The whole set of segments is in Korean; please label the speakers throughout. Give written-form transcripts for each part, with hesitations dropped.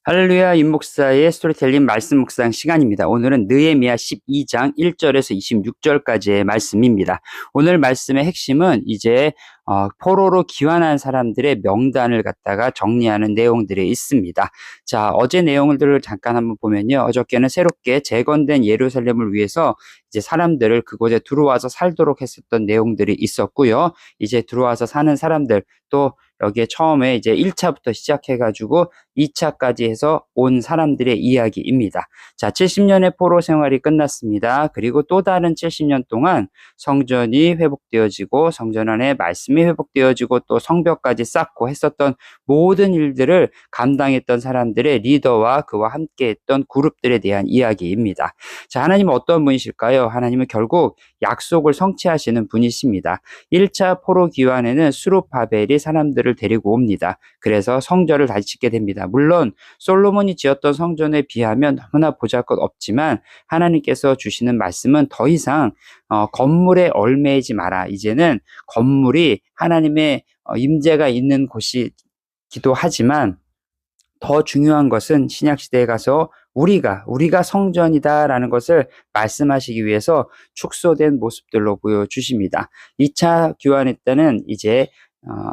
Speaker 1: 할렐루야 임목사의 스토리텔링 말씀 묵상 시간입니다. 오늘은 느헤미야 12장 1절에서 26절까지의 말씀입니다. 오늘 말씀의 핵심은 이제 포로로 귀환한 사람들의 명단을 갖다가 정리하는 내용들이 있습니다. 자, 어제 내용들을 잠깐 한번 보면요. 어저께는 새롭게 재건된 예루살렘을 위해서 이제 사람들을 그곳에 들어와서 살도록 했었던 내용들이 있었고요. 이제 들어와서 사는 사람들 또 여기에 처음에 이제 1차부터 시작해가지고 2차까지 해서 온 사람들의 이야기입니다. 자, 70년의 포로 생활이 끝났습니다. 그리고 또 다른 70년 동안 성전이 회복되어지고 성전 안에 말씀이 회복되어지고 또 성벽까지 쌓고 했었던 모든 일들을 감당했던 사람들의 리더와 그와 함께 했던 그룹들에 대한 이야기입니다. 자, 하나님은 어떤 분이실까요? 하나님은 결국 약속을 성취하시는 분이십니다. 1차 포로 귀환에는 수룹바벨이 사람들을 데리고 옵니다. 그래서 성전을 다시 짓게 됩니다. 물론 솔로몬이 지었던 성전에 비하면 너무나 보잘것없지만 하나님께서 주시는 말씀은 더 이상 건물에 얽매이지 마라. 이제는 건물이 하나님의 임재가 있는 곳이기도 하지만 더 중요한 것은 신약시대에 가서 우리가 성전이다라는 것을 말씀하시기 위해서 축소된 모습들로 보여주십니다. 2차 교환회 때는 이제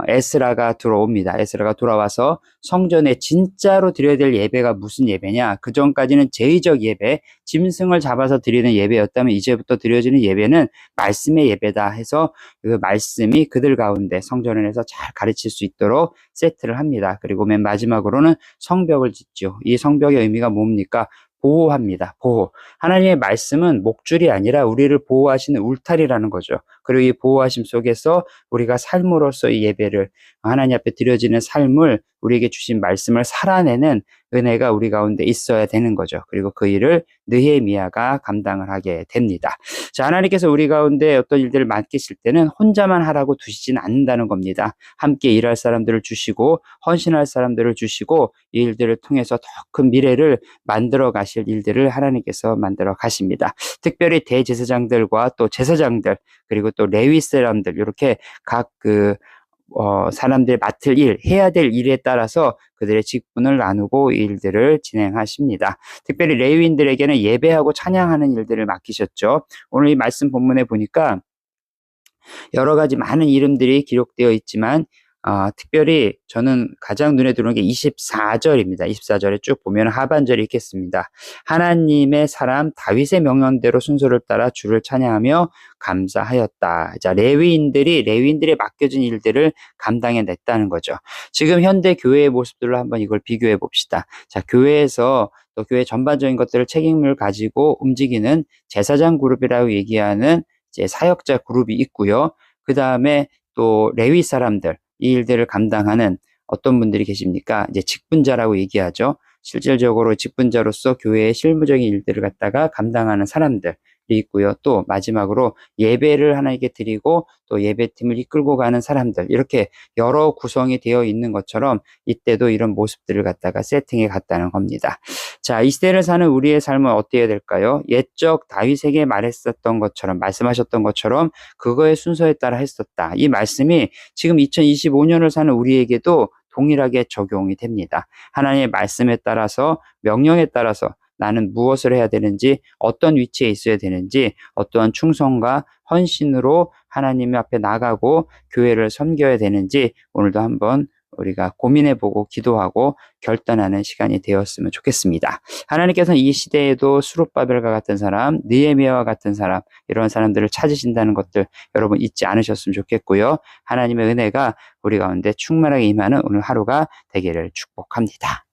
Speaker 1: 에스라가 들어옵니다. 에스라가 돌아와서 성전에 진짜로 드려야 될 예배가 무슨 예배냐? 그 전까지는 제의적 예배, 짐승을 잡아서 드리는 예배였다면 이제부터 드려지는 예배는 말씀의 예배다 해서 그 말씀이 그들 가운데 성전 안에서 잘 가르칠 수 있도록 세트를 합니다. 그리고 맨 마지막으로는 성벽을 짓죠. 이 성벽의 의미가 뭡니까? 보호합니다. 보호. 하나님의 말씀은 목줄이 아니라 우리를 보호하시는 울타리라는 거죠. 그리고 이 보호하심 속에서 우리가 삶으로서 이 예배를 하나님 앞에 드려지는 삶을 우리에게 주신 말씀을 살아내는 은혜가 우리 가운데 있어야 되는 거죠. 그리고 그 일을 느헤미야가 감당을 하게 됩니다. 자, 하나님께서 우리 가운데 어떤 일들을 맡기실 때는 혼자만 하라고 두시진 않는다는 겁니다. 함께 일할 사람들을 주시고 헌신할 사람들을 주시고 이 일들을 통해서 더 큰 미래를 만들어 가실 일들을 하나님께서 만들어 가십니다. 특별히 대제사장들과 또 제사장들 그리고 또 레위 사람들 이렇게 각 사람들이 맡을 일, 해야 될 일에 따라서 그들의 직분을 나누고 이 일들을 진행하십니다. 특별히 레위인들에게는 예배하고 찬양하는 일들을 맡기셨죠. 오늘 이 말씀 본문에 보니까 여러 가지 많은 이름들이 기록되어 있지만 특별히 저는 가장 눈에 들어오는 게 24절입니다. 24절에 쭉 보면 하반절이 있겠습니다. 하나님의 사람 다윗의 명령대로 순서를 따라 주를 찬양하며 감사하였다. 자, 레위인들이 맡겨진 일들을 감당해냈다는 거죠. 지금 현대 교회의 모습들로 한번 이걸 비교해 봅시다. 자, 교회에서 또 교회 전반적인 것들을 책임을 가지고 움직이는 제사장 그룹이라고 얘기하는 이제 사역자 그룹이 있고요. 그 다음에 또 레위 사람들, 이 일들을 감당하는 어떤 분들이 계십니까? 이제 직분자라고 얘기하죠. 실질적으로 직분자로서 교회의 실무적인 일들을 갖다가 감당하는 사람들이 있고요. 또 마지막으로 예배를 하나님께 드리고 또 예배팀을 이끌고 가는 사람들, 이렇게 여러 구성이 되어 있는 것처럼 이때도 이런 모습들을 갖다가 세팅해 갔다는 겁니다. 자, 이 시대를 사는 우리의 삶은 어때야 될까요? 옛적 다윗에게 말씀하셨던 것처럼 그거의 순서에 따라 했었다. 이 말씀이 지금 2025년을 사는 우리에게도 동일하게 적용이 됩니다. 하나님의 말씀에 따라서, 명령에 따라서 나는 무엇을 해야 되는지, 어떤 위치에 있어야 되는지, 어떠한 충성과 헌신으로 하나님 앞에 나가고 교회를 섬겨야 되는지 오늘도 한번 우리가 고민해보고 기도하고 결단하는 시간이 되었으면 좋겠습니다. 하나님께서는 이 시대에도 수룹바벨과 같은 사람, 느헤미야와 같은 사람, 이런 사람들을 찾으신다는 것들 여러분 잊지 않으셨으면 좋겠고요. 하나님의 은혜가 우리 가운데 충만하게 임하는 오늘 하루가 되기를 축복합니다.